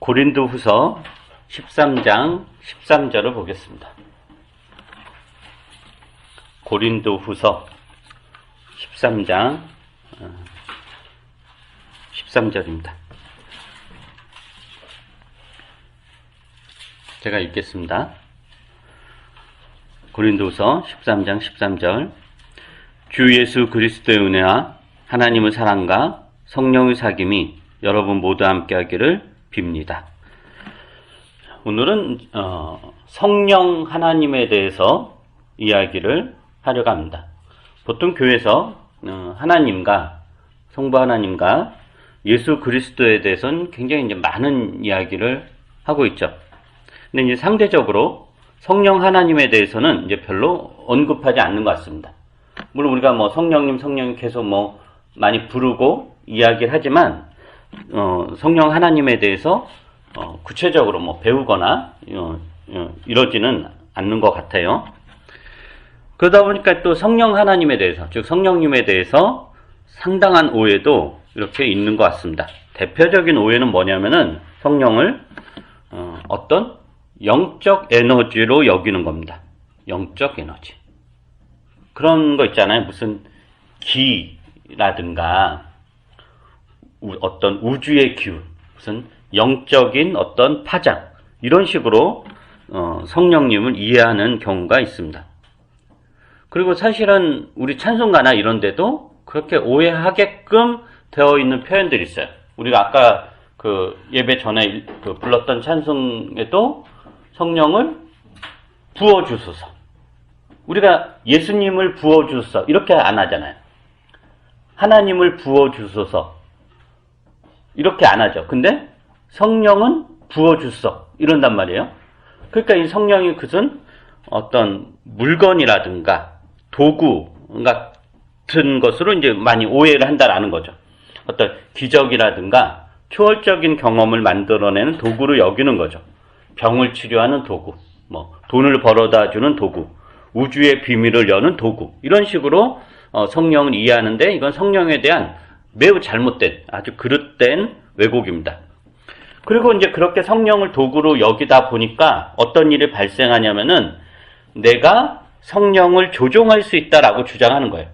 고린도후서 13장 13절을 보겠습니다. 고린도후서 13장 13절입니다. 제가 읽겠습니다. 고린도후서 13장 13절. 주 예수 그리스도의 은혜와 하나님의 사랑과 성령의 사귐이 여러분 모두 함께 하기를 빕니다. 오늘은 성령 하나님에 대해서 이야기를 하려고 합니다. 보통 교회에서 하나님과 성부 하나님과 예수 그리스도에 대해서는 굉장히 이제 많은 이야기를 하고 있죠. 근데 이제 상대적으로 성령 하나님에 대해서는 이제 별로 언급하지 않는 것 같습니다. 물론 우리가 뭐 성령님 계속 뭐 많이 부르고 이야기를 하지만 성령 하나님에 대해서 구체적으로 뭐 배우거나 이러지는 않는 것 같아요. 그러다 보니까 또 성령 하나님에 대해서, 즉 성령님에 대해서 상당한 오해도 이렇게 있는 것 같습니다. 대표적인 오해는 뭐냐면은 성령을 어떤 영적 에너지로 여기는 겁니다. 영적 에너지. 그런 거 있잖아요. 무슨 기라든가 어떤 우주의 기운, 무슨 영적인 어떤 파장, 이런 식으로 성령님을 이해하는 경우가 있습니다. 그리고 사실은 우리 찬송가나 이런 데도 그렇게 오해하게끔 되어 있는 표현들이 있어요. 우리가 아까 그 예배 전에 불렀던 찬송에도 성령을 부어주소서, 우리가 예수님을 부어주소서 이렇게 안 하잖아요. 하나님을 부어주소서 이렇게 안 하죠. 근데 성령은 부어주소서 이런단 말이에요. 그러니까 이 성령이 그것은 어떤 물건이라든가 도구 같은 것으로 이제 많이 오해를 한다라는 거죠. 어떤 기적이라든가 초월적인 경험을 만들어내는 도구로 여기는 거죠. 병을 치료하는 도구, 뭐 돈을 벌어다 주는 도구, 우주의 비밀을 여는 도구, 이런 식으로 성령을 이해하는데 이건 성령에 대한 매우 잘못된, 아주 그릇된 왜곡입니다. 그리고 이제 그렇게 성령을 도구로 여기다 보니까 어떤 일이 발생하냐면은 내가 성령을 조종할 수 있다라고 주장하는 거예요.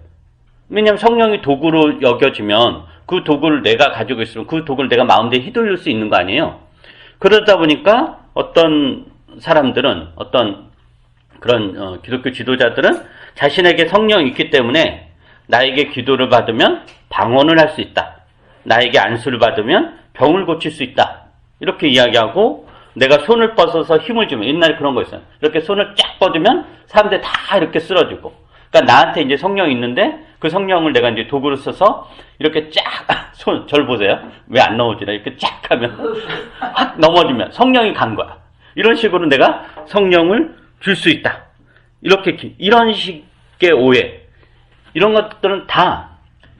왜냐하면 성령이 도구로 여겨지면 그 도구를 내가 가지고 있으면 그 도구를 내가 마음대로 휘둘릴 수 있는 거 아니에요. 그러다 보니까 어떤 사람들은, 어떤 그런 기독교 지도자들은 자신에게 성령이 있기 때문에 나에게 기도를 받으면 방언을 할 수 있다, 나에게 안수를 받으면 병을 고칠 수 있다, 이렇게 이야기하고, 내가 손을 뻗어서 힘을 주면, 옛날에 그런 거 있어요. 이렇게 손을 쫙 뻗으면 사람들이 다 이렇게 쓰러지고, 그러니까 나한테 이제 성령이 있는데 그 성령을 내가 이제 도구로 써서 이렇게 쫙 절 보세요. 왜 안 넘어지나? 이렇게 쫙 하면 확 넘어지면 성령이 간 거야. 이런 식으로 내가 성령을 줄 수 있다. 이렇게, 이런 식의 오해, 이런 것들은 다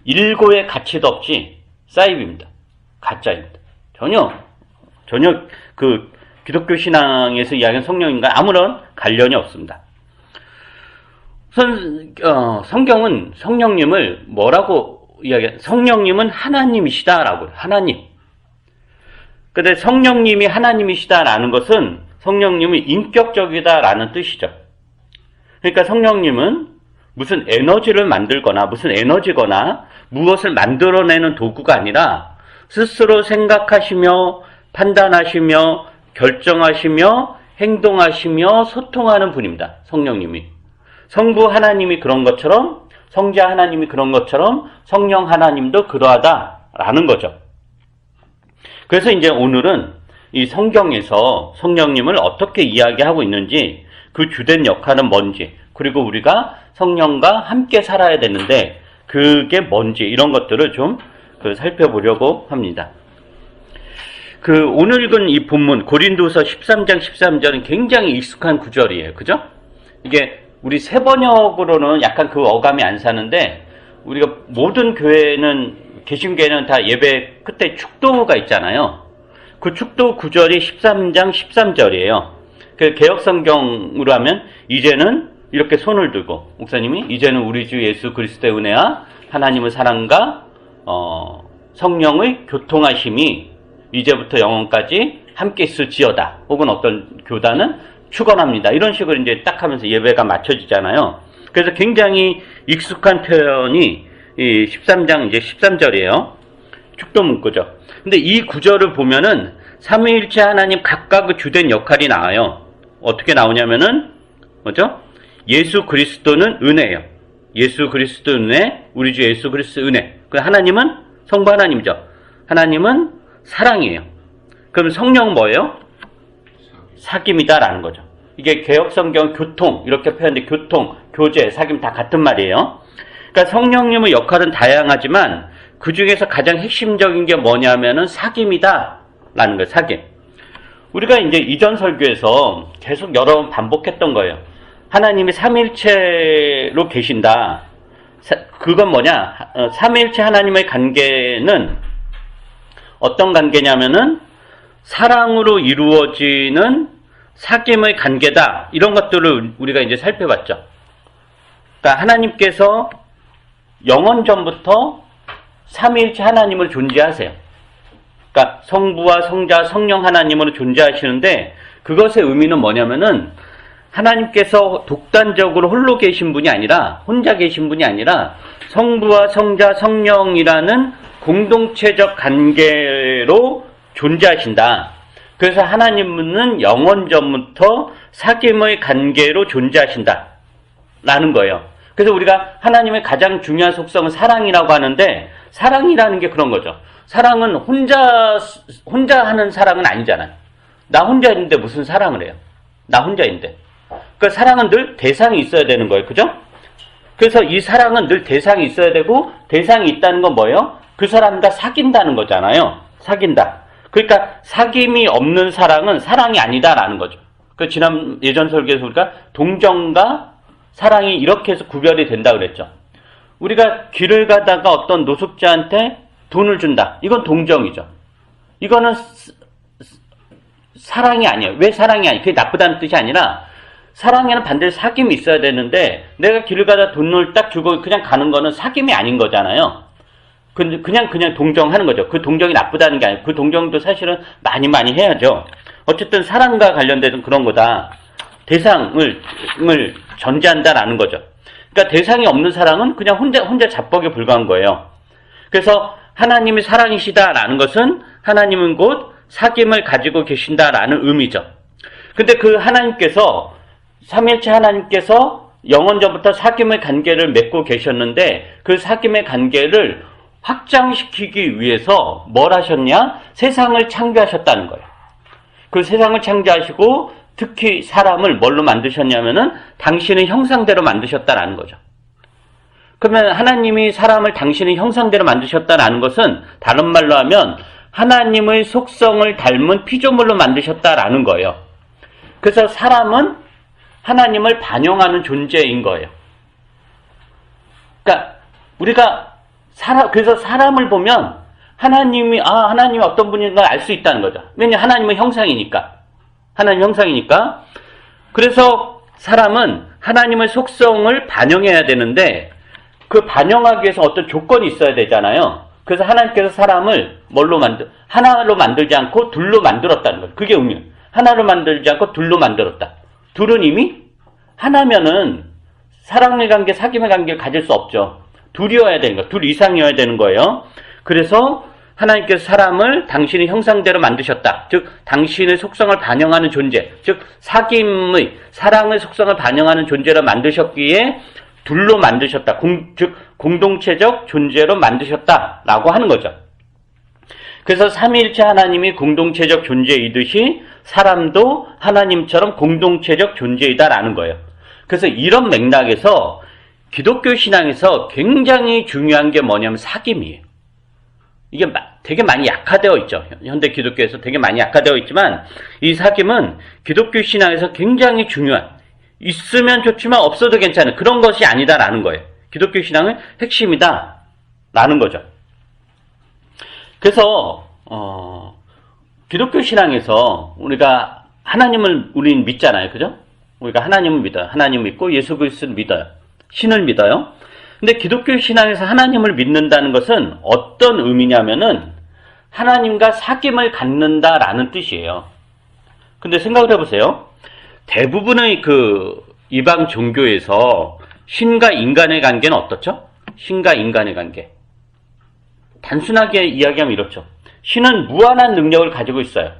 일고의 가치도 없이 사이비입니다. 가짜입니다. 전혀 그 기독교 신앙에서 이야기하는 성령인과 아무런 관련이 없습니다. 우선 성경은 성령님을 뭐라고 이야기해요? 성령님은 하나님이시다라고 해요. 하나님. 근데 성령님이 하나님이시다라는 것은 성령님이 인격적이다라는 뜻이죠. 그러니까 성령님은 무슨 에너지를 만들거나 무슨 에너지거나 무엇을 만들어내는 도구가 아니라 스스로 생각하시며 판단하시며 결정하시며 행동하시며 소통하는 분입니다. 성령님이. 성부 하나님이 그런 것처럼, 성자 하나님이 그런 것처럼 성령 하나님도 그러하다라는 거죠. 그래서 이제 오늘은 이 성경에서 성령님을 어떻게 이야기하고 있는지, 그 주된 역할은 뭔지, 그리고 우리가 성령과 함께 살아야 되는데 그게 뭔지, 이런 것들을 좀 살펴보려고 합니다. 오늘 읽은 이 본문 고린도서 13장 13절은 굉장히 익숙한 구절이에요. 그죠? 이게 우리 세번역으로는 약간 그 어감이 안 사는데, 우리가 모든 교회는, 개신교회는 다 예배 끝에 축도가 있잖아요. 그 축도 구절이 13장 13절이에요. 그 개역성경으로 하면 이제는 이렇게 손을 들고, 목사님이 이제는 우리 주 예수 그리스도의 은혜와 하나님의 사랑과 성령의 교통하심이 이제부터 영원까지 함께 있을지어다. 혹은 어떤 교단은 축원합니다. 이런 식으로 이제 딱 하면서 예배가 맞춰지잖아요. 그래서 굉장히 익숙한 표현이 이 13장 이제 13절이에요. 축도 문구죠. 근데 이 구절을 보면은 삼위일체 하나님 각각의 주된 역할이 나와요. 어떻게 나오냐면은 뭐죠? 예수 그리스도는 은혜예요. 예수 그리스도 은혜, 우리 주 예수 그리스도 은혜. 그 하나님은 성부 하나님이죠. 하나님은 사랑이에요. 그럼 성령 뭐예요? 사귐이다라는 거죠. 이게 개역성경 교통 이렇게 표현돼. 교통, 교제, 사귐 다 같은 말이에요. 그러니까 성령님의 역할은 다양하지만 그 중에서 가장 핵심적인 게 뭐냐면은 사귐이다라는 거예요. 사귐. 우리가 이제 이전 설교에서 계속 여러 번 반복했던 거예요. 하나님이 삼일체로 계신다. 그건 뭐냐? 삼일체 하나님의 관계는 어떤 관계냐면은 사랑으로 이루어지는 사귐의 관계다. 이런 것들을 우리가 이제 살펴봤죠. 그러니까 하나님께서 영원 전부터 삼위일체 하나님을 존재하세요. 그러니까 성부와 성자, 성령 하나님으로 존재하시는데 그것의 의미는 뭐냐면은 하나님께서 독단적으로 홀로 계신 분이 아니라 혼자 계신 분이 아니라 성부와 성자, 성령이라는 공동체적 관계로 존재하신다. 그래서 하나님은 영원 전부터 사귐의 관계로 존재하신다 라는 거예요. 그래서 우리가 하나님의 가장 중요한 속성은 사랑이라고 하는데 사랑이라는 게 그런 거죠. 사랑은 혼자 하는 사랑은 아니잖아요. 나 혼자 있는데 무슨 사랑을 해요? 나 혼자 있는데. 그러니까 사랑은 늘 대상이 있어야 되는 거예요. 그죠? 그래서 이 사랑은 늘 대상이 있어야 되고 대상이 있다는 건 뭐예요? 그 사람과 사귄다는 거잖아요. 사귄다. 그러니까 사귐이 없는 사랑은 사랑이 아니다라는 거죠. 그 지난 예전 설교에서 우리가 동정과 사랑이 이렇게 해서 구별이 된다 그랬죠. 우리가 길을 가다가 어떤 노숙자한테 돈을 준다. 이건 동정이죠. 이거는 사랑이 아니에요. 왜 사랑이 아니에요? 그게 나쁘다는 뜻이 아니라 사랑에는 반드시 사귐이 있어야 되는데 내가 길을 가다 돈을 딱 주고 그냥 가는 거는 사귐이 아닌 거잖아요. 그냥 동정하는 거죠. 그 동정이 나쁘다는 게 아니고 그 동정도 사실은 많이 해야죠. 어쨌든 사랑과 관련된 그런 거다. 대상을 전제한다라는 거죠. 그러니까 대상이 없는 사랑은 그냥 혼자 자뻑에 불과한 거예요. 그래서 하나님이 사랑이시다라는 것은 하나님은 곧 사귐을 가지고 계신다라는 의미죠. 근데 그 하나님께서 삼일체 하나님께서 영원 전부터 사귐의 관계를 맺고 계셨는데 그 사귐의 관계를 확장시키기 위해서 뭘 하셨냐? 세상을 창조하셨다는 거예요. 그 세상을 창조하시고 특히 사람을 뭘로 만드셨냐면은 당신의 형상대로 만드셨다라는 거죠. 그러면 하나님이 사람을 당신의 형상대로 만드셨다라는 것은 다른 말로 하면 하나님의 속성을 닮은 피조물로 만드셨다라는 거예요. 그래서 사람은 하나님을 반영하는 존재인 거예요. 그러니까 우리가 그래서 사람을 보면 하나님이 어떤 분인가 알 수 있다는 거죠. 왜냐하면 하나님의 형상이니까. 하나님 형상이니까. 그래서 사람은 하나님의 속성을 반영해야 되는데 그 반영하기 위해서 어떤 조건이 있어야 되잖아요. 그래서 하나님께서 사람을 하나로 만들지 않고 둘로 만들었다는 거예요. 그게 의미예요. 하나로 만들지 않고 둘로 만들었다. 둘은 이미 하나면은 사랑의 관계, 사귐의 관계를 가질 수 없죠. 둘이어야 되는 거예요. 둘 이상이어야 되는 거예요. 그래서 하나님께서 사람을 당신의 형상대로 만드셨다. 즉 당신의 속성을 반영하는 존재, 즉 사귐의 사랑의 속성을 반영하는 존재로 만드셨기에 둘로 만드셨다. 즉 공동체적 존재로 만드셨다라고 하는 거죠. 그래서 삼위일체 하나님이 공동체적 존재이듯이 사람도 하나님처럼 공동체적 존재이다라는 거예요. 그래서 이런 맥락에서 기독교 신앙에서 굉장히 중요한 게 뭐냐면 사귐이에요. 이게 되게 많이 약화되어 있죠. 현대 기독교에서 되게 많이 약화되어 있지만 이 사귐은 기독교 신앙에서 굉장히 중요한, 있으면 좋지만 없어도 괜찮은 그런 것이 아니다라는 거예요. 기독교 신앙의 핵심이다라는 거죠. 그래서 기독교 신앙에서 우리가 하나님을 우리는 믿잖아요. 그죠? 우리가 하나님을 믿어요. 하나님을 믿고 예수 그리스도를 믿어요. 신을 믿어요. 근데 기독교 신앙에서 하나님을 믿는다는 것은 어떤 의미냐면은 하나님과 사귐을 갖는다라는 뜻이에요. 근데 생각을 해보세요. 대부분의 그 이방 종교에서 신과 인간의 관계는 어떻죠? 신과 인간의 관계. 단순하게 이야기하면 이렇죠. 신은 무한한 능력을 가지고 있어요.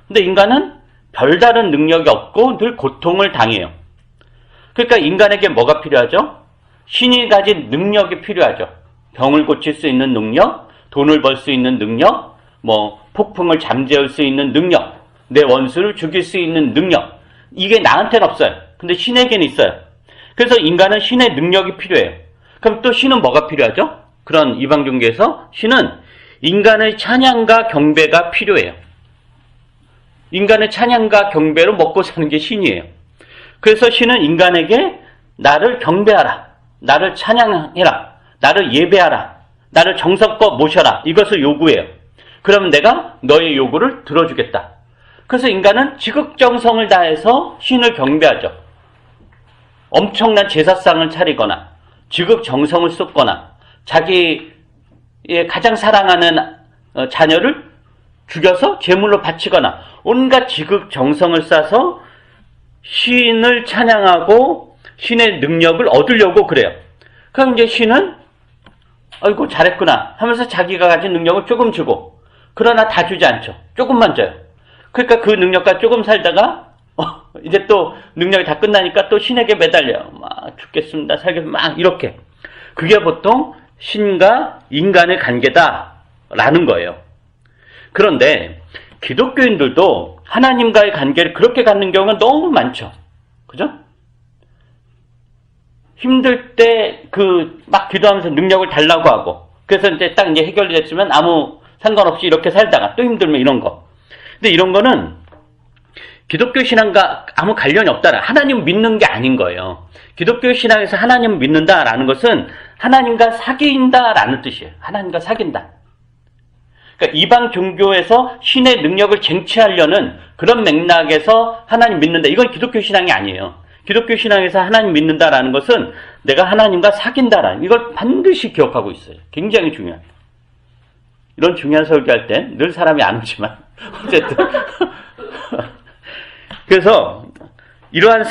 근데 인간은 별다른 능력이 없고 늘 고통을 당해요. 그러니까 인간에게 뭐가 필요하죠? 신이 가진 능력이 필요하죠. 병을 고칠 수 있는 능력, 돈을 벌 수 있는 능력, 폭풍을 잠재울 수 있는 능력, 내 원수를 죽일 수 있는 능력. 이게 나한테는 없어요. 근데 신에게는 있어요. 그래서 인간은 신의 능력이 필요해요. 그럼 또 신은 뭐가 필요하죠? 그런 이방 종교에서 신은 인간의 찬양과 경배가 필요해요. 인간의 찬양과 경배로 먹고 사는 게 신이에요. 그래서 신은 인간에게 나를 경배하라, 나를 찬양해라, 나를 예배하라, 나를 정성껏 모셔라, 이것을 요구해요. 그러면 내가 너의 요구를 들어주겠다. 그래서 인간은 지극정성을 다해서 신을 경배하죠. 엄청난 제사상을 차리거나 지극정성을 쏟거나 자기의 가장 사랑하는 자녀를 죽여서 제물로 바치거나 온갖 지극정성을 쌓아서 신을 찬양하고 신의 능력을 얻으려고 그래요. 그럼 이제 신은 아이고 잘했구나 하면서 자기가 가진 능력을 조금 주고, 그러나 다 주지 않죠. 조금만 줘요. 그러니까 그 능력과 조금 살다가 이제 또 능력이 다 끝나니까 또 신에게 매달려요. 막 죽겠습니다, 살겠습니다, 막 이렇게. 그게 보통 신과 인간의 관계다라는 거예요. 그런데 기독교인들도 하나님과의 관계를 그렇게 갖는 경우가 너무 많죠. 그죠? 힘들 때 막 기도하면서 능력을 달라고 하고, 그래서 이제 딱 이제 해결이 됐으면 아무 상관없이 이렇게 살다가 또 힘들면 이런 거. 근데 이런 거는 기독교 신앙과 아무 관련이 없다라. 하나님 믿는 게 아닌 거예요. 기독교 신앙에서 하나님을 믿는다라는 것은 하나님과 사귄다라는 뜻이에요. 하나님과 사귄다. 그러니까 이방 종교에서 신의 능력을 쟁취하려는 그런 맥락에서 하나님 믿는다. 이건 기독교 신앙이 아니에요. 기독교 신앙에서 하나님 믿는다라는 것은 내가 하나님과 사귄다라는, 이걸 반드시 기억하고 있어요. 굉장히 중요해요. 이런 중요한 설교할 때 늘 사람이 안 오지만 어쨌든 그래서 이러한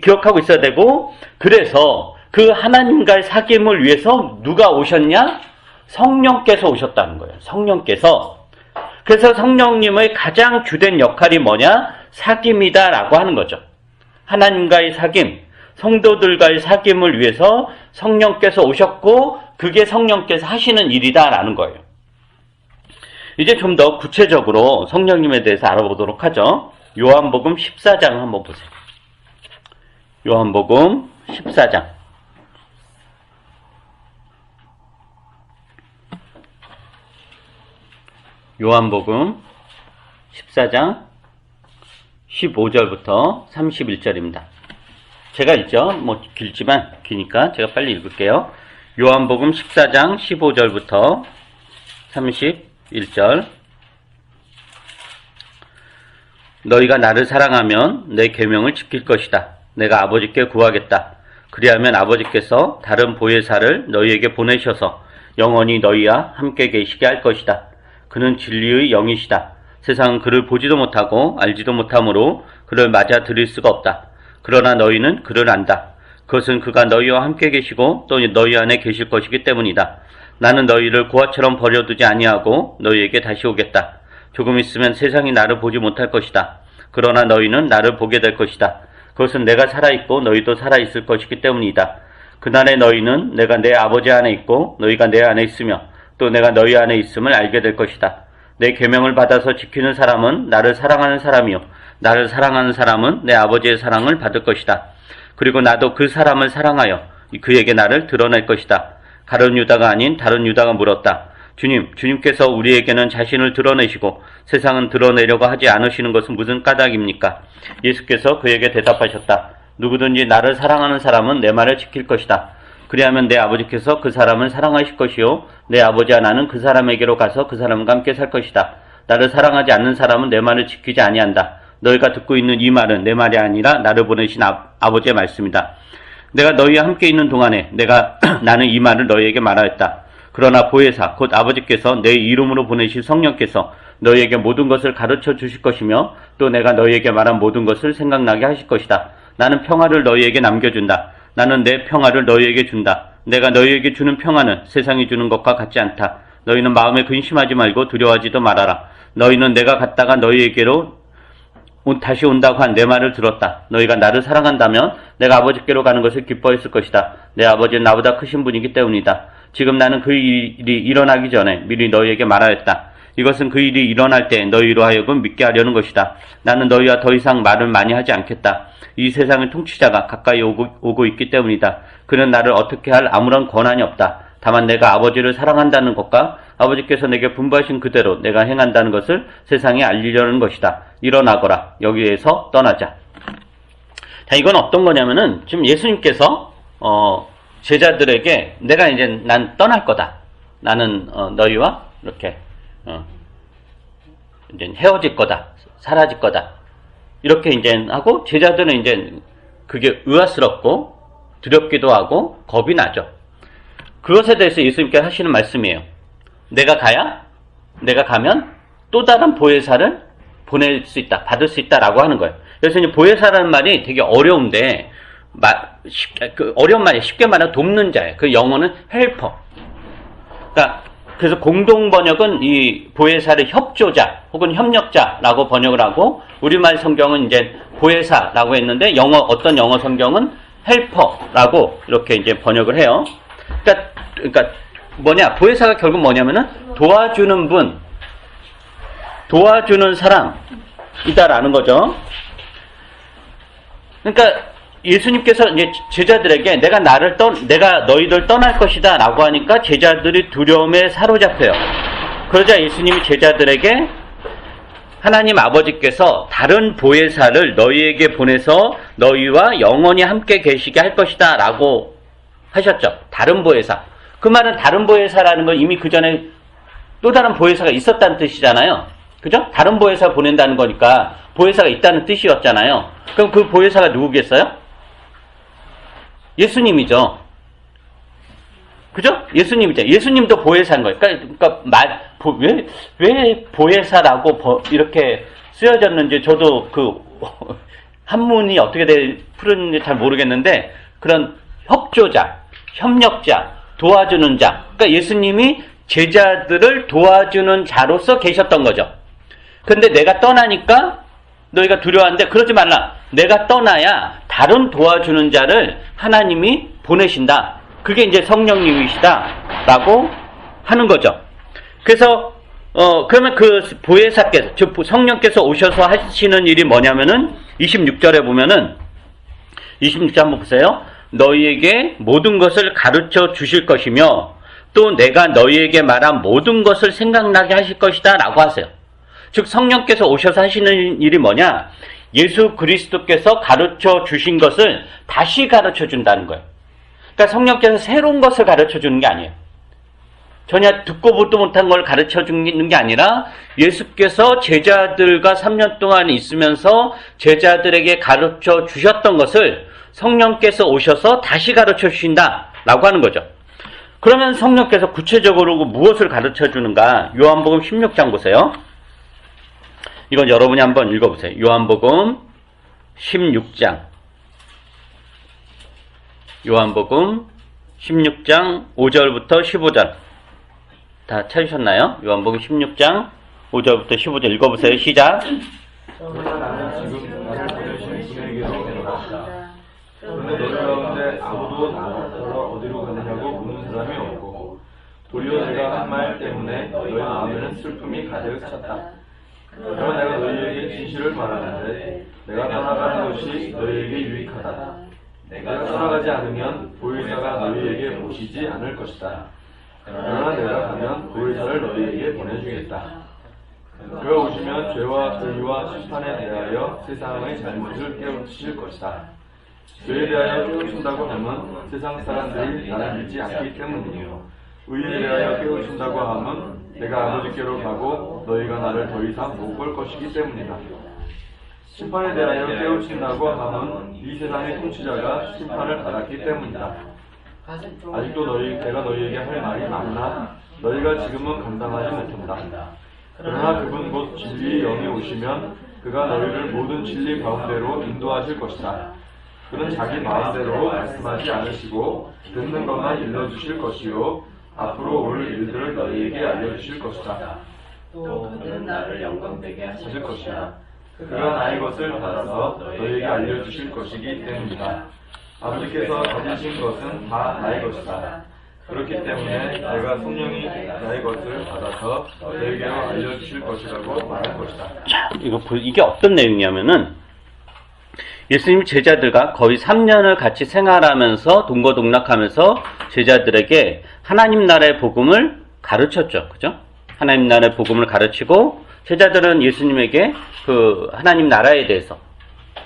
기억하고 있어야 되고, 그래서 그 하나님과의 사귐을 위해서 누가 오셨냐? 성령께서 오셨다는 거예요. 성령께서. 그래서 성령님의 가장 주된 역할이 뭐냐? 사귐이다라고 하는 거죠. 하나님과의 사귐, 성도들과의 사귐을 위해서 성령께서 오셨고, 그게 성령께서 하시는 일이다라는 거예요. 이제 좀 더 구체적으로 성령님에 대해서 알아보도록 하죠. 요한복음 14장 한번 보세요. 요한복음 14장. 요한복음 14장 15절부터 31절입니다. 제가 읽죠. 길지만 기니까 제가 빨리 읽을게요. 요한복음 14장 15절부터 31절. 너희가 나를 사랑하면 내 계명을 지킬 것이다. 내가 아버지께 구하겠다. 그리하면 아버지께서 다른 보혜사를 너희에게 보내셔서 영원히 너희와 함께 계시게 할 것이다. 그는 진리의 영이시다. 세상은 그를 보지도 못하고 알지도 못하므로 그를 맞아 들일 수가 없다. 그러나 너희는 그를 안다. 그것은 그가 너희와 함께 계시고 또 너희 안에 계실 것이기 때문이다. 나는 너희를 고아처럼 버려두지 아니하고 너희에게 다시 오겠다. 조금 있으면 세상이 나를 보지 못할 것이다. 그러나 너희는 나를 보게 될 것이다. 그것은 내가 살아있고 너희도 살아있을 것이기 때문이다. 그날에 너희는 내가 내 아버지 안에 있고 너희가 내 안에 있으며 또 내가 너희 안에 있음을 알게 될 것이다. 내 계명을 받아서 지키는 사람은 나를 사랑하는 사람이요 나를 사랑하는 사람은 내 아버지의 사랑을 받을 것이다. 그리고 나도 그 사람을 사랑하여 그에게 나를 드러낼 것이다. 가룟 유다가 아닌 다른 유다가 물었다. 주님께서 우리에게는 자신을 드러내시고 세상은 드러내려고 하지 않으시는 것은 무슨 까닭입니까? 예수께서 그에게 대답하셨다. 누구든지 나를 사랑하는 사람은 내 말을 지킬 것이다. 그리하면 내 아버지께서 그 사람을 사랑하실 것이요 내 아버지와 나는 그 사람에게로 가서 그 사람과 함께 살 것이다. 나를 사랑하지 않는 사람은 내 말을 지키지 아니한다. 너희가 듣고 있는 이 말은 내 말이 아니라 나를 보내신 아버지의 말씀이다. 내가 너희와 함께 있는 동안에 나는 이 말을 너희에게 말하였다. 그러나 보혜사 곧 아버지께서 내 이름으로 보내신 성령께서 너희에게 모든 것을 가르쳐 주실 것이며 또 내가 너희에게 말한 모든 것을 생각나게 하실 것이다. 나는 평화를 너희에게 남겨준다. 나는 내 평화를 너희에게 준다. 내가 너희에게 주는 평화는 세상이 주는 것과 같지 않다. 너희는 마음에 근심하지 말고 두려워하지도 말아라. 너희는 내가 갔다가 너희에게로 다시 온다고 한 내 말을 들었다. 너희가 나를 사랑한다면 내가 아버지께로 가는 것을 기뻐했을 것이다. 내 아버지는 나보다 크신 분이기 때문이다. 지금 나는 그 일이 일어나기 전에 미리 너희에게 말하였다. 이것은 그 일이 일어날 때 너희로 하여금 믿게 하려는 것이다. 나는 너희와 더 이상 말을 많이 하지 않겠다. 이 세상의 통치자가 가까이 오고 있기 때문이다. 그는 나를 어떻게 할 아무런 권한이 없다. 다만 내가 아버지를 사랑한다는 것과 아버지께서 내게 분부하신 그대로 내가 행한다는 것을 세상에 알리려는 것이다. 일어나거라. 여기에서 떠나자. 자, 이건 어떤 거냐면은 지금 예수님께서 제자들에게 내가 이제 난 떠날 거다. 나는 너희와 이렇게 이제 헤어질 거다. 사라질 거다. 이렇게 이제 하고 제자들은 이제 그게 의아스럽고 두렵기도 하고 겁이 나죠. 그것에 대해서 예수님께서 하시는 말씀이에요. 내가 가면 또 다른 보혜사를 보낼 수 있다, 받을 수 있다라고 하는 거예요. 그래서 이제 보혜사라는 말이 되게 어려운데, 어려운 말이 쉽게 말하면 돕는 자예요. 그 영어는 헬퍼. 그러니까, 그래서 공동 번역은 이 보혜사를 협조자 혹은 협력자라고 번역을 하고, 우리말 성경은 이제 보혜사라고 했는데, 어떤 영어 성경은 헬퍼라고 이렇게 이제 번역을 해요. 그러니까 보혜사가 결국 뭐냐면은 도와주는 분, 도와주는 사람이다라는 거죠. 그러니까 예수님께서 이제 제자들에게 내가 너희들 떠날 것이다라고 하니까 제자들이 두려움에 사로잡혀요. 그러자 예수님이 제자들에게 하나님 아버지께서 다른 보혜사를 너희에게 보내서 너희와 영원히 함께 계시게 할 것이다라고 하셨죠. 다른 보혜사. 그 말은 다른 보혜사라는 건 이미 그 전에 또 다른 보혜사가 있었다는 뜻이잖아요. 그죠? 다른 보혜사 보낸다는 거니까 보혜사가 있다는 뜻이었잖아요. 그럼 그 보혜사가 누구겠어요? 예수님이죠. 그죠? 예수님이죠. 예수님도 보혜사인 거예요. 그러니까 왜 보혜사라고 이렇게 쓰여졌는지 저도 그 한문이 어떻게 푸른지 잘 모르겠는데 그런 협조자, 협력자, 도와주는 자. 그러니까 예수님이 제자들을 도와주는 자로서 계셨던 거죠. 근데 내가 떠나니까 너희가 두려워하는데 그러지 말라. 내가 떠나야 다른 도와주는 자를 하나님이 보내신다. 그게 이제 성령님이시다라고 하는 거죠. 그래서 그러면 그 보혜사께서, 즉 성령께서 오셔서 하시는 일이 뭐냐면은 26절에 보면은 26절 한번 보세요. 너희에게 모든 것을 가르쳐 주실 것이며 또 내가 너희에게 말한 모든 것을 생각나게 하실 것이다 라고 하세요. 즉 성령께서 오셔서 하시는 일이 뭐냐? 예수 그리스도께서 가르쳐 주신 것을 다시 가르쳐 준다는 거예요. 그러니까 성령께서 새로운 것을 가르쳐 주는 게 아니에요. 전혀 듣고 보도 못한 걸 가르쳐 주는 게 아니라 예수께서 제자들과 3년 동안 있으면서 제자들에게 가르쳐 주셨던 것을 성령께서 오셔서 다시 가르쳐 주신다라고 하는 거죠. 그러면 성령께서 구체적으로 무엇을 가르쳐 주는가? 요한복음 16장 보세요. 이건 여러분이 한번 읽어보세요. 요한복음 16장. 요한복음 16장 5절부터 15절. 다 찾으셨나요? 요한복음 16장 5절부터 15절 읽어보세요. 시작. 그런데 너희 가운데 아무도 나를 어디로 가느냐고 묻는 사람이 없고 도리어 내가 한 말 때문에 너희 마음에는 슬픔이 가득 찼다. 그러나 내가 너희에게 진실을 말하는데 내가 떠나가는 것이 너희에게 유익하다. 내가 떠나가지 않으면 보혜사가 너희에게 오시지 않을 것이다. 그러나 내가 가면 보혜사를 너희에게 보내주겠다. 그가 오시면 죄와 의와 심판에 대하여 세상의 잘못을 깨우칠 것이다. 죄에 대하여 깨우친다고 하면 세상 사람들이 나를 믿지 않기 때문이요. 의에 대하여 깨우친다고 하면 내가 아버지께로 가고 너희가 나를 더 이상 못 볼 것이기 때문이다. 심판에 대하여 깨우친다고 하면 이 세상의 통치자가 심판을 받았기 때문이다. 아직도 내가 너희에게 할 말이 많으나 너희가 지금은 감당하지 못한다. 그러나 그분 곧 진리의 영이 오시면 그가 너희를 모든 진리 가운데로 인도하실 것이다. 그는 자기 마음대로 말씀하지 않으시고 듣는 것만 일러주실 것이요 앞으로 올 일들을 너희에게 알려주실 것이다. 또 그는 나를 영광되게 하실 것이다. 그가 나의 것을 받아서 너희에게 알려주실 것이기 때문이다. 아버지께서 가지신 것은 다 나의 것이다. 그렇기 때문에 내가 성령이 나의 것을 받아서 너희에게로 알려주실 것이라고 말할 것이다. 자, 이게 어떤 내용이냐면은 예수님 제자들과 거의 3년을 같이 생활하면서 동거동락하면서 제자들에게 하나님 나라의 복음을 가르쳤죠. 그죠? 하나님 나라의 복음을 가르치고 제자들은 예수님에게 그 하나님 나라에 대해서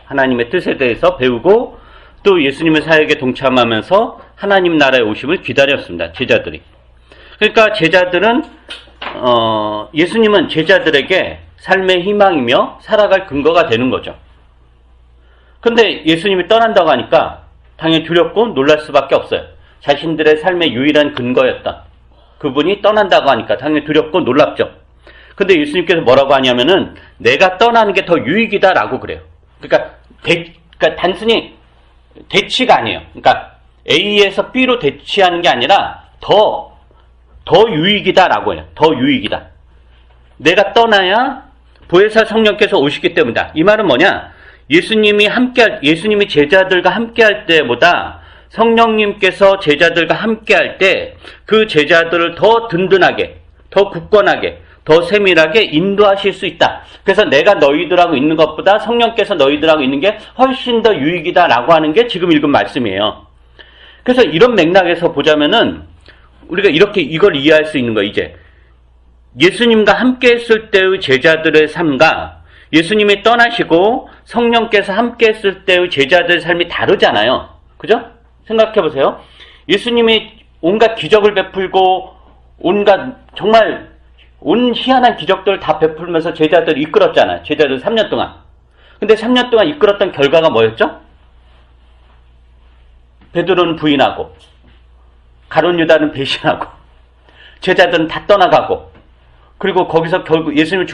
하나님의 뜻에 대해서 배우고 또 예수님의 사역에 동참하면서 하나님 나라의 오심을 기다렸습니다. 제자들이. 그러니까 제자들은 예수님은 제자들에게 삶의 희망이며 살아갈 근거가 되는 거죠. 근데 예수님이 떠난다고 하니까 당연히 두렵고 놀랄 수밖에 없어요. 자신들의 삶의 유일한 근거였던 그분이 떠난다고 하니까 당연히 두렵고 놀랍죠. 근데 예수님께서 뭐라고 하냐면은 내가 떠나는 게 더 유익이다라고 그래요. 그러니까 단순히 대치가 아니에요. 그러니까 A에서 B로 대치하는 게 아니라 더 유익이다라고 해요. 더 유익이다. 내가 떠나야 보혜사 성령께서 오시기 때문이다. 이 말은 뭐냐? 예수님이 제자들과 함께할 때보다 성령님께서 제자들과 함께할 때 그 제자들을 더 든든하게, 더 굳건하게, 더 세밀하게 인도하실 수 있다. 그래서 내가 너희들하고 있는 것보다 성령께서 너희들하고 있는 게 훨씬 더 유익이다라고 하는 게 지금 읽은 말씀이에요. 그래서 이런 맥락에서 보자면은 우리가 이렇게 이걸 이해할 수 있는 거예요. 이제 예수님과 함께 했을 때의 제자들의 삶과 예수님이 떠나시고 성령께서 함께 했을 때의 제자들의 삶이 다르잖아요. 그죠? 생각해 보세요. 예수님이 온갖 기적을 베풀고 온갖 정말 온 희한한 기적들을 다 베풀면서 제자들을 이끌었잖아요. 제자들 3년 동안. 근데 3년 동안 이끌었던 결과가 뭐였죠? 베드로는 부인하고 가룟 유다는 배신하고 제자들은 다 떠나가고 그리고 거기서 결국 예수님을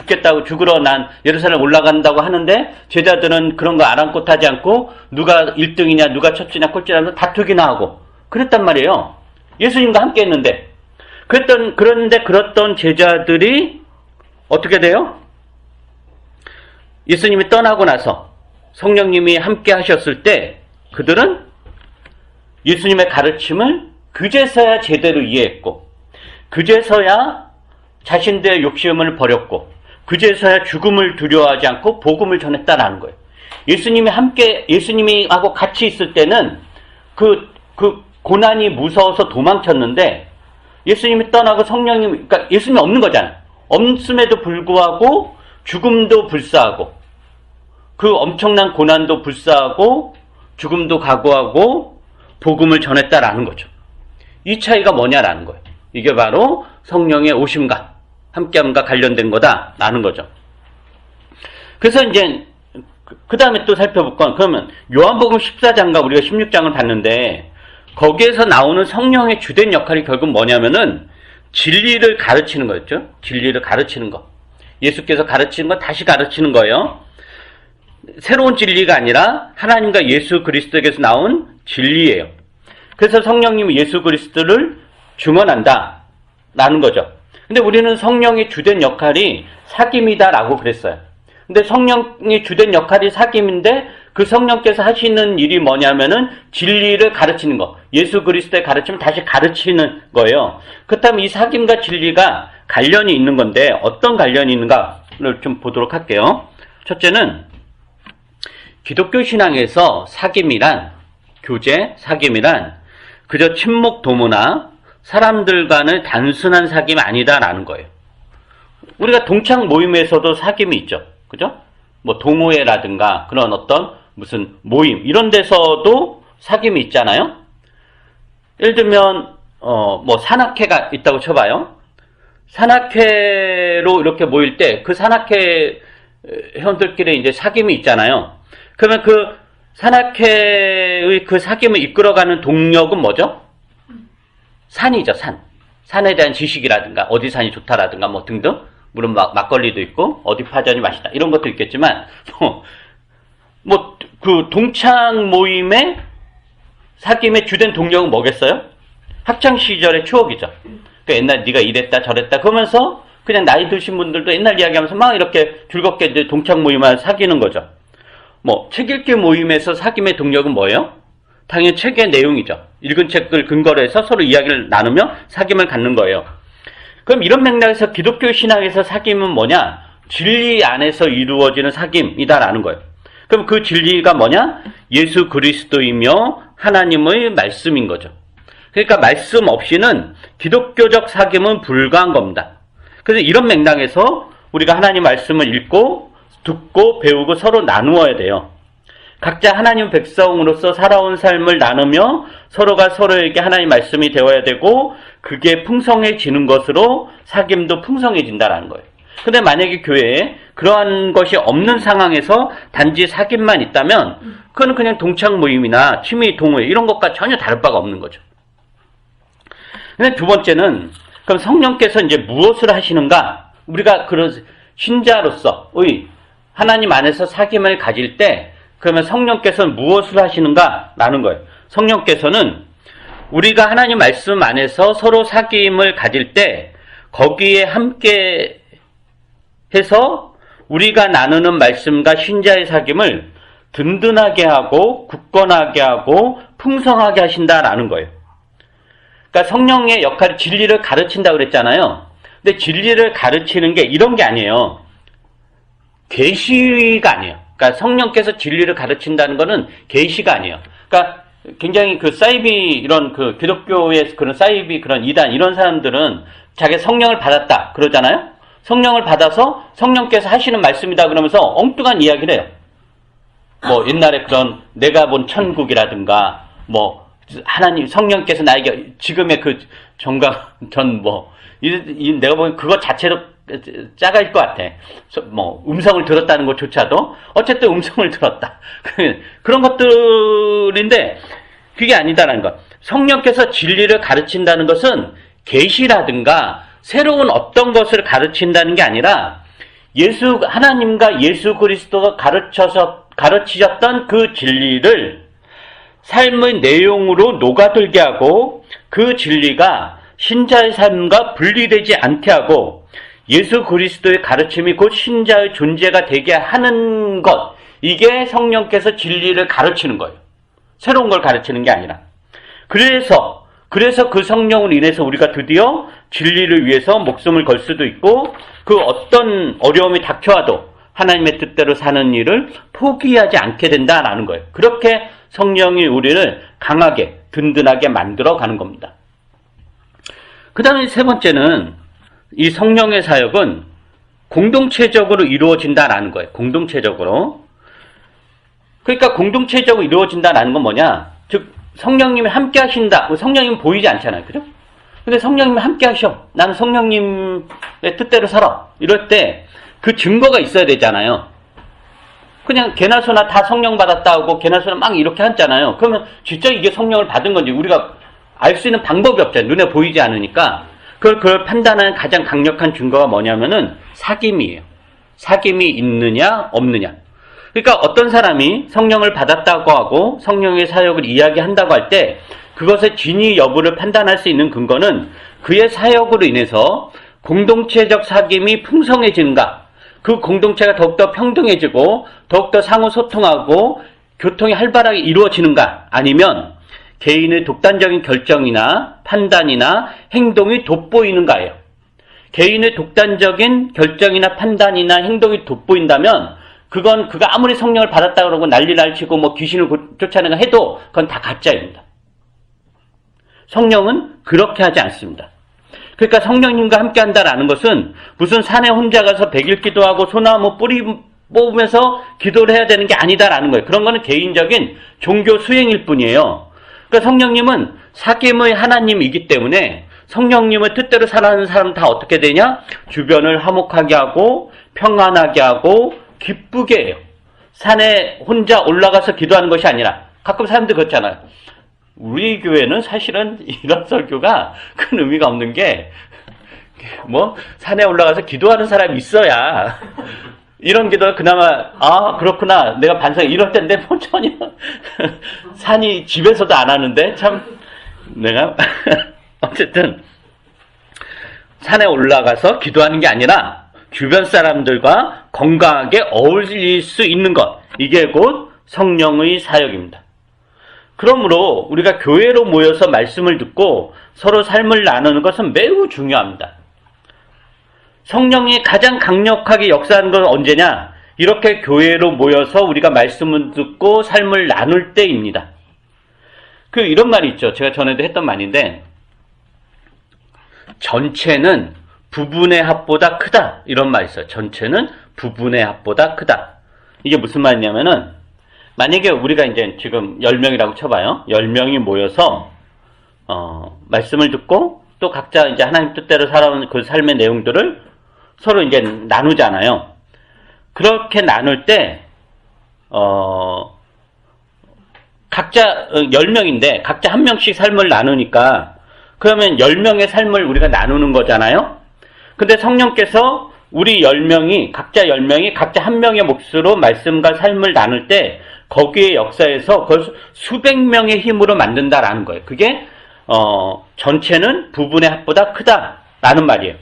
죽으러 난 예루살렘 올라간다고 하는데 제자들은 그런 거 아랑곳하지 않고 누가 1등이냐 누가 첫째냐 꼴찌냐면서 다투기나 하고 그랬단 말이에요. 예수님과 함께 했는데 그런데 그랬던 제자들이 어떻게 돼요? 예수님이 떠나고 나서 성령님이 함께 하셨을 때 그들은 예수님의 가르침을 그제서야 제대로 이해했고 그제서야 자신들의 욕심을 버렸고 그제서야 죽음을 두려워하지 않고 복음을 전했다라는 거예요. 예수님하고 같이 있을 때는 그 고난이 무서워서 도망쳤는데 예수님이 떠나고 그러니까 예수님이 없는 거잖아요. 없음에도 불구하고 죽음도 불사하고 그 엄청난 고난도 불사하고 죽음도 각오하고 복음을 전했다라는 거죠. 이 차이가 뭐냐라는 거예요. 이게 바로 성령의 오심과 함께함과 관련된 거다라는 거죠. 그래서 이제 그 다음에 또 살펴볼 건 그러면 요한복음 14장과 우리가 16장을 봤는데 거기에서 나오는 성령의 주된 역할이 결국 뭐냐면은 진리를 가르치는 거였죠. 진리를 가르치는 거. 예수께서 가르치는 거 다시 가르치는 거예요. 새로운 진리가 아니라 하나님과 예수 그리스도에게서 나온 진리예요. 그래서 성령님이 예수 그리스도를 증언한다 라는 거죠. 근데 우리는 성령의 주된 역할이 사귐이다라고 그랬어요. 근데 성령의 주된 역할이 사귐인데 그 성령께서 하시는 일이 뭐냐면은 진리를 가르치는 거. 예수 그리스도의 가르침을 다시 가르치는 거예요. 그렇다면 이 사귐과 진리가 관련이 있는 건데 어떤 관련이 있는가를 좀 보도록 할게요. 첫째는 기독교 신앙에서 사귐이란 교제, 사귐이란 그저 친목 도모나 사람들 간의 단순한 사귐이 아니다라는 거예요. 우리가 동창 모임에서도 사귐이 있죠. 그죠? 뭐 동호회라든가 그런 어떤 무슨 모임 이런 데서도 사귐이 있잖아요. 예를 들면 뭐 산악회가 있다고 쳐봐요. 산악회로 이렇게 모일 때 그 산악회 회원들끼리 이제 사귐이 있잖아요. 그러면 그 산악회의 그 사귐을 이끌어가는 동력은 뭐죠? 산이죠, 산. 산에 대한 지식이라든가, 어디 산이 좋다라든가, 뭐 등등. 물론 막걸리도 있고, 어디 파전이 맛있다. 이런 것도 있겠지만, 그 동창 모임의 사귐의 주된 동력은 뭐겠어요? 학창시절의 추억이죠. 그러니까 옛날 네가 이랬다 저랬다 그러면서 그냥 나이 드신 분들도 옛날 이야기하면서 막 이렇게 즐겁게 이제 동창 모임을 사귀는 거죠. 뭐 책 읽기 모임에서 사귐의 동력은 뭐예요? 당연히 책의 내용이죠. 읽은 책을 근거로 해서 서로 이야기를 나누며 사귐을 갖는 거예요. 그럼 이런 맥락에서 기독교 신앙에서 사귐은 뭐냐? 진리 안에서 이루어지는 사귐이다라는 거예요. 그럼 그 진리가 뭐냐? 예수 그리스도이며 하나님의 말씀인 거죠. 그러니까 말씀 없이는 기독교적 사귐은 불가한 겁니다. 그래서 이런 맥락에서 우리가 하나님 말씀을 읽고 듣고 배우고 서로 나누어야 돼요. 각자 하나님 백성으로서 살아온 삶을 나누며 서로가 서로에게 하나님 말씀이 되어야 되고 그게 풍성해지는 것으로 사귐도 풍성해진다는 거예요. 근데 만약에 교회에 그러한 것이 없는 상황에서 단지 사귐만 있다면 그건 그냥 동창 모임이나 취미 동호회 이런 것과 전혀 다를 바가 없는 거죠. 근데 두 번째는 그럼 성령께서 이제 무엇을 하시는가? 우리가 그런 신자로서의 하나님 안에서 사귐을 가질 때 그러면 성령께서는 무엇을 하시는가라는 거예요. 성령께서는 우리가 하나님 말씀 안에서 서로 사귐을 가질 때 거기에 함께 해서 우리가 나누는 말씀과 신자의 사귐을 든든하게 하고 굳건하게 하고 풍성하게 하신다라는 거예요. 그러니까 성령의 역할이 진리를 가르친다고 그랬잖아요. 근데 진리를 가르치는 게 이런 게 아니에요. 계시가 아니에요. 그러니까 성령께서 진리를 가르친다는 거는 계시가 아니에요. 그러니까 굉장히 그 사이비 이런 그 기독교의 그런 사이비 그런 이단 이런 사람들은 자기 성령을 받았다 그러잖아요. 성령을 받아서 성령께서 하시는 말씀이다 그러면서 엉뚱한 이야기를 해요. 뭐 옛날에 그런 내가 본 천국이라든가 뭐 하나님 성령께서 나에게 지금의 그 정가 전 뭐 내가 보기엔 그거 자체로 짜가일 것 같아. 뭐 음성을 들었다는 것조차도 어쨌든 음성을 들었다. 그런 것들인데 그게 아니다라는 것. 성령께서 진리를 가르친다는 것은 계시라든가 새로운 어떤 것을 가르친다는 게 아니라 하나님과 예수 그리스도가 가르치셨던 그 진리를 삶의 내용으로 녹아들게 하고 그 진리가 신자의 삶과 분리되지 않게 하고 예수 그리스도의 가르침이 곧 신자의 존재가 되게 하는 것, 이게 성령께서 진리를 가르치는 거예요. 새로운 걸 가르치는 게 아니라. 그래서 그 성령으로 인해서 우리가 드디어 진리를 위해서 목숨을 걸 수도 있고 그 어떤 어려움이 닥쳐와도 하나님의 뜻대로 사는 일을 포기하지 않게 된다라는 거예요. 그렇게 성령이 우리를 강하게 든든하게 만들어 가는 겁니다. 그 다음에 세 번째는 이 성령의 사역은 공동체적으로 이루어진다라는 거예요. 공동체적으로. 그러니까 공동체적으로 이루어진다라는 건 뭐냐? 즉 성령님이 함께 하신다. 성령님은 보이지 않잖아요. 그죠? 근데 성령님이 함께 하셔. 나는 성령님의 뜻대로 살아. 이럴 때 그 증거가 있어야 되잖아요. 그냥 개나 소나 다 성령 받았다고 개나 소나 막 이렇게 하잖아요. 그러면 진짜 이게 성령을 받은 건지 우리가 알 수 있는 방법이 없잖아요. 눈에 보이지 않으니까. 그걸 판단하는 가장 강력한 증거가 뭐냐면은 사귐이에요. 사귐이 있느냐 없느냐. 그러니까 어떤 사람이 성령을 받았다고 하고 성령의 사역을 이야기한다고 할 때 그것의 진위 여부를 판단할 수 있는 근거는 그의 사역으로 인해서 공동체적 사귐이 풍성해지는가, 그 공동체가 더욱더 평등해지고 더욱더 상호 소통하고 교통이 활발하게 이루어지는가, 아니면 개인의 독단적인 결정이나 판단이나 행동이 돋보이는가예요. 개인의 독단적인 결정이나 판단이나 행동이 돋보인다면 그건 그가 아무리 성령을 받았다 그러고 난리날 치고 뭐 귀신을 쫓아내가 해도 그건 다 가짜입니다. 성령은 그렇게 하지 않습니다. 그러니까 성령님과 함께 한다라는 것은 무슨 산에 혼자 가서 백일 기도하고 소나무 뿌리 뽑으면서 기도를 해야 되는 게 아니다라는 거예요. 그런 거는 개인적인 종교 수행일 뿐이에요. 그러니까 성령님은 사귐의 하나님이기 때문에 성령님의 뜻대로 살아가는 사람은 다 어떻게 되냐? 주변을 화목하게 하고 평안하게 하고 기쁘게 해요. 산에 혼자 올라가서 기도하는 것이 아니라, 가끔 사람들 그렇잖아요. 우리 교회는 사실은 이런 설교가 큰 의미가 없는 게, 뭐, 산에 올라가서 기도하는 사람이 있어야, 이런 기도가 그나마, 아, 그렇구나. 내가 반성, 이럴 텐데, 뭐, 전혀, 산이 집에서도 안 하는데, 참, 내가, 어쨌든, 산에 올라가서 기도하는 게 아니라, 주변 사람들과 건강하게 어울릴 수 있는 것. 이게 곧 성령의 사역입니다. 그러므로 우리가 교회로 모여서 말씀을 듣고 서로 삶을 나누는 것은 매우 중요합니다. 성령이 가장 강력하게 역사하는 건 언제냐? 이렇게 교회로 모여서 우리가 말씀을 듣고 삶을 나눌 때입니다. 이런 말이 있죠. 제가 전에도 했던 말인데, 전체는 부분의 합보다 크다. 이런 말이 있어요. 전체는 부분의 합보다 크다. 이게 무슨 말이냐면은, 만약에 우리가 이제 지금 10명이라고 쳐봐요. 10명이 모여서, 말씀을 듣고, 또 각자 이제 하나님 뜻대로 살아온 그 삶의 내용들을 서로 이제 나누잖아요. 그렇게 나눌 때, 각자 10명인데, 각자 한 명씩 삶을 나누니까, 그러면 10명의 삶을 우리가 나누는 거잖아요? 근데 성령께서 우리 10명이, 각자 한 명의 몫으로 말씀과 삶을 나눌 때, 거기에 역사에서 그걸 수백 명의 힘으로 만든다라는 거예요. 그게, 전체는 부분의 합보다 크다라는 말이에요.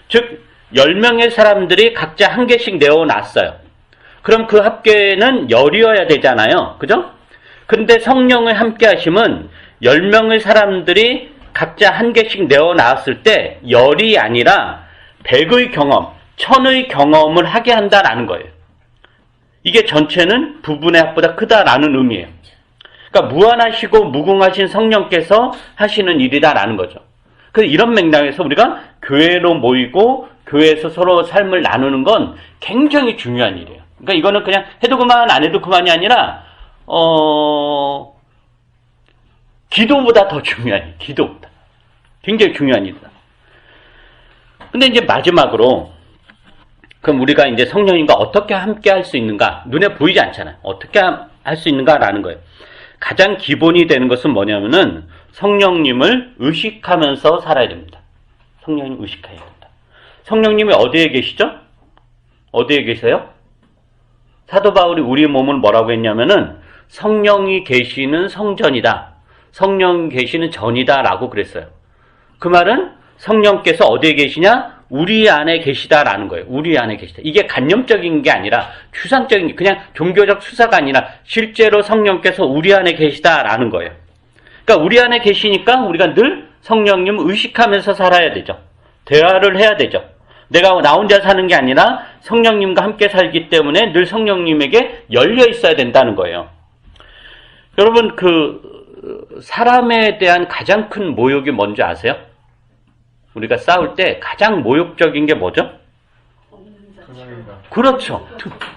즉, 10명의 사람들이 각자 한 개씩 내어놨어요. 그럼 그 합계는 열이어야 되잖아요. 그죠? 근데 성령의 함께 하심은 10명의 사람들이 각자 한 개씩 내어놨을 때 열이 아니라 100의 경험, 1000의 경험을 하게 한다라는 거예요. 이게 전체는 부분의 합보다 크다라는 의미예요. 그러니까 무한하시고 무궁하신 성령께서 하시는 일이다라는 거죠. 그래서 이런 맥락에서 우리가 교회로 모이고 교회에서 서로 삶을 나누는 건 굉장히 중요한 일이에요. 그러니까 이거는 그냥 해도 그만 안 해도 그만이 아니라 기도보다 더 중요한 일, 기도보다. 굉장히 중요한 일이다. 근데 이제 마지막으로, 그럼 우리가 이제 성령님과 어떻게 함께 할 수 있는가? 눈에 보이지 않잖아요. 어떻게 할 수 있는가라는 거예요. 가장 기본이 되는 것은 뭐냐면은 성령님을 의식하면서 살아야 됩니다. 성령님 의식해야 된다. 성령님이 어디에 계시죠? 어디에 계세요? 사도 바울이 우리 몸을 뭐라고 했냐면은 성령이 계시는 성전이다. 성령 계시는 전이다라고 그랬어요. 그 말은 성령께서 어디에 계시냐? 우리 안에 계시다라는 거예요. 우리 안에 계시다. 이게 간념적인 게 아니라 추상적인 게 그냥 종교적 수사가 아니라 실제로 성령께서 우리 안에 계시다라는 거예요. 그러니까 우리 안에 계시니까 우리가 늘 성령님을 의식하면서 살아야 되죠. 대화를 해야 되죠. 내가 나 혼자 사는 게 아니라 성령님과 함께 살기 때문에 늘 성령님에게 열려 있어야 된다는 거예요. 여러분, 사람에 대한 가장 큰 모욕이 뭔지 아세요? 우리가 싸울 때 가장 모욕적인 게 뭐죠? 그렇죠.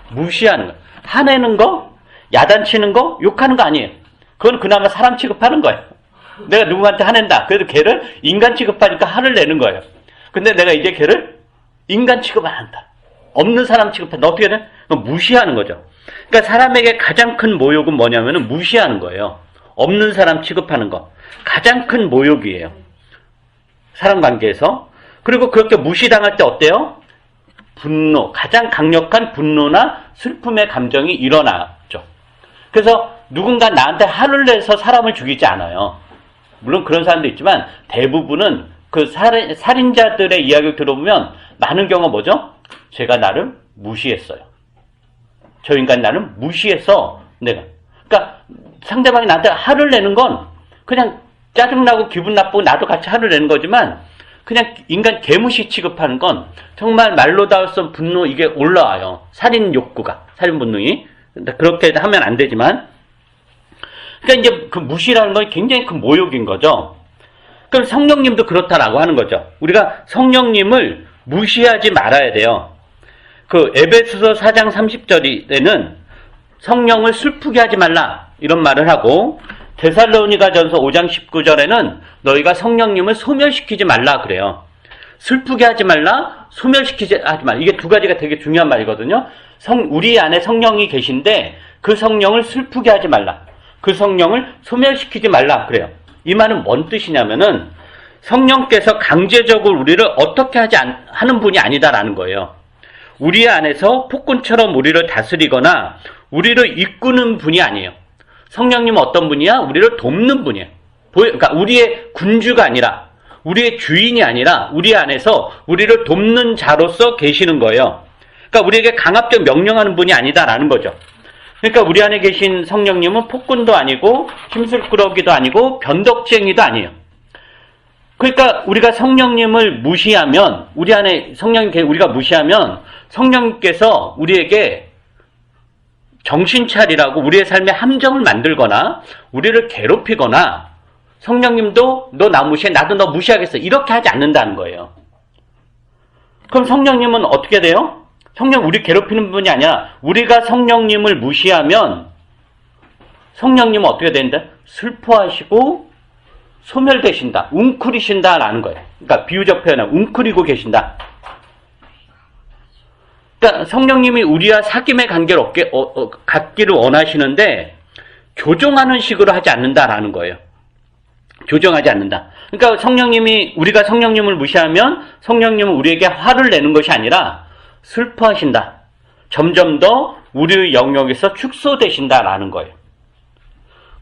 무시하는 거. 화내는 거, 야단치는 거, 욕하는 거 아니에요. 그건 그나마 사람 취급하는 거예요. 내가 누구한테 화낸다. 그래도 걔를 인간 취급하니까 화를 내는 거예요. 근데 내가 이제 걔를 인간 취급 안 한다. 없는 사람 취급한다. 어떻게 돼? 무시하는 거죠. 그러니까 사람에게 가장 큰 모욕은 뭐냐면은 무시하는 거예요. 없는 사람 취급하는 거. 가장 큰 모욕이에요. 사람 관계에서. 그리고 그렇게 무시당할 때 어때요? 분노, 가장 강력한 분노나 슬픔의 감정이 일어나죠. 그래서 누군가 나한테 화를 내서 사람을 죽이지 않아요. 물론 그런 사람도 있지만 대부분은 그 살인자들의 이야기를 들어보면 많은 경우가 뭐죠? 제가 나를 무시했어요. 저 인간이 나를 무시해서 내가. 그러니까 상대방이 나한테 화를 내는 건 그냥 짜증나고 기분 나쁘고 나도 같이 화를 내는 거지만 그냥 인간 개무시 취급하는 건 정말 말로 닿을 수 없는 분노 이게 올라와요. 살인 욕구가, 살인 본능이. 그렇게 하면 안 되지만. 그러니까 이제 그 무시라는 건 굉장히 큰 모욕인 거죠. 그럼 성령님도 그렇다라고 하는 거죠. 우리가 성령님을 무시하지 말아야 돼요. 에베소서 4장 30절에는 성령을 슬프게 하지 말라 이런 말을 하고 데살로니가전서 5장 19절에는 너희가 성령님을 소멸시키지 말라 그래요. 슬프게 하지 말라, 소멸시키지 하지 말라. 이게 두 가지가 되게 중요한 말이거든요. 우리 안에 성령이 계신데 그 성령을 슬프게 하지 말라. 그 성령을 소멸시키지 말라 그래요. 이 말은 뭔 뜻이냐면은 성령께서 강제적으로 우리를 어떻게 하는 분이 아니다라는 거예요. 우리 안에서 폭군처럼 우리를 다스리거나 우리를 이끄는 분이 아니에요. 성령님은 어떤 분이야? 우리를 돕는 분이에요. 그러니까 우리의 군주가 아니라, 우리의 주인이 아니라 우리 안에서 우리를 돕는 자로서 계시는 거예요. 그러니까 우리에게 강압적 명령하는 분이 아니다라는 거죠. 그러니까 우리 안에 계신 성령님은 폭군도 아니고 힘술꾸러기도 아니고 변덕쟁이도 아니에요. 그러니까 우리가 성령님을 무시하면, 우리 안에 성령님 우리가 무시하면 성령님께서 우리에게 정신 차리라고 우리의 삶에 함정을 만들거나 우리를 괴롭히거나, 성령님도 너 나 무시해, 나도 너 무시하겠어, 이렇게 하지 않는다는 거예요. 그럼 성령님은 어떻게 돼요? 성령 우리 괴롭히는 분이 아니라 우리가 성령님을 무시하면 성령님은 어떻게 되는데? 슬퍼하시고 소멸되신다, 웅크리신다라는 거예요. 그러니까 비유적 표현은 웅크리고 계신다. 그러니까 성령님이 우리와 사귐의 관계를 갖기를 원하시는데 조종하는 식으로 하지 않는다라는 거예요. 조정하지 않는다. 그러니까 우리가 성령님을 무시하면 성령님은 우리에게 화를 내는 것이 아니라 슬퍼하신다. 점점 더 우리의 영역에서 축소되신다라는 거예요.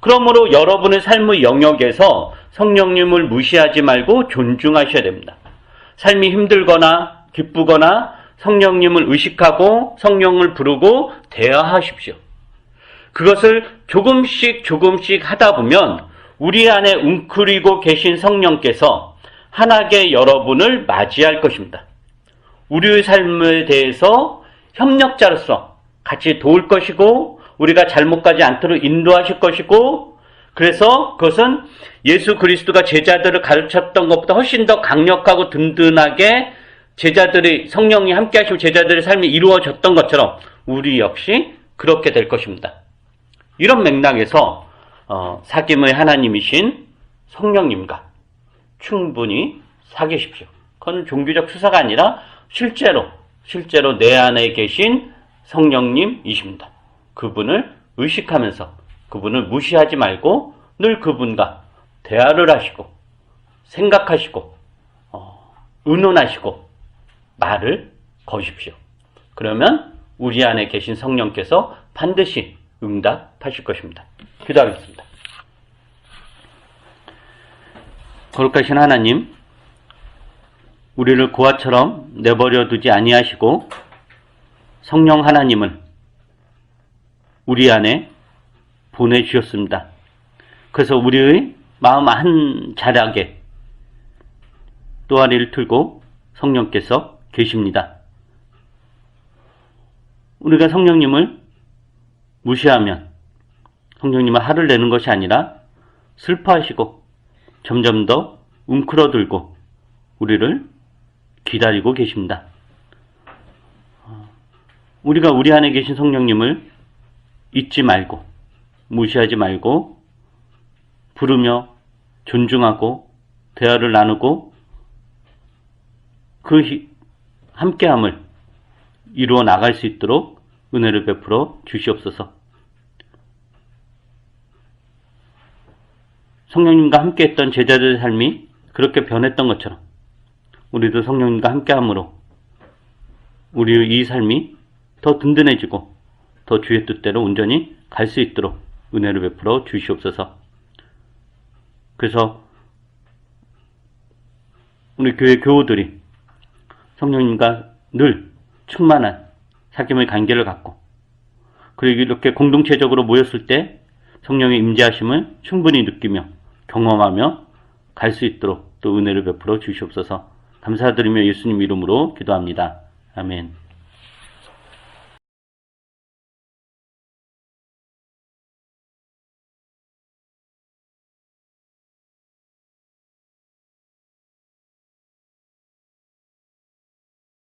그러므로 여러분의 삶의 영역에서 성령님을 무시하지 말고 존중하셔야 됩니다. 삶이 힘들거나 기쁘거나 성령님을 의식하고 성령을 부르고 대화하십시오. 그것을 조금씩 하다 보면 우리 안에 웅크리고 계신 성령께서 환하게 여러분을 맞이할 것입니다. 우리의 삶에 대해서 협력자로서 같이 도울 것이고 우리가 잘못 가지 않도록 인도하실 것이고, 그래서 그것은 예수 그리스도가 제자들을 가르쳤던 것보다 훨씬 더 강력하고 든든하게 성령이 함께 하시고 제자들의 삶이 이루어졌던 것처럼 우리 역시 그렇게 될 것입니다. 이런 맥락에서 사귐의 하나님이신 성령님과 충분히 사귀십시오. 그건 종교적 수사가 아니라 실제로 내 안에 계신 성령님이십니다. 그분을 의식하면서 그분을 무시하지 말고 늘 그분과 대화를 하시고 생각하시고 의논하시고 말을 거십시오. 그러면 우리 안에 계신 성령께서 반드시 응답하실 것입니다. 기도하겠습니다. 거룩하신 하나님, 우리를 고아처럼 내버려 두지 아니하시고 성령 하나님을 우리 안에 보내주셨습니다. 그래서 우리의 마음 한 자락에 또아리를 틀고 성령께서 계십니다. 우리가 성령님을 무시하면 성령님은 화를 내는 것이 아니라 슬퍼하시고 점점 더 웅크러들고 우리를 기다리고 계십니다. 우리가 우리 안에 계신 성령님을 잊지 말고 무시하지 말고 부르며 존중하고 대화를 나누고 그 함께함을 이루어 나갈 수 있도록 은혜를 베풀어 주시옵소서. 성령님과 함께했던 제자들의 삶이 그렇게 변했던 것처럼 우리도 성령님과 함께함으로 우리의 이 삶이 더 든든해지고 더 주의 뜻대로 온전히 갈 수 있도록 은혜를 베풀어 주시옵소서. 그래서 우리 교회 교우들이 성령님과 늘 충만한 사귐의 관계를 갖고 그리고 이렇게 공동체적으로 모였을 때 성령의 임재하심을 충분히 느끼며 경험하며 갈 수 있도록 또 은혜를 베풀어 주시옵소서. 감사드리며 예수님 이름으로 기도합니다. 아멘.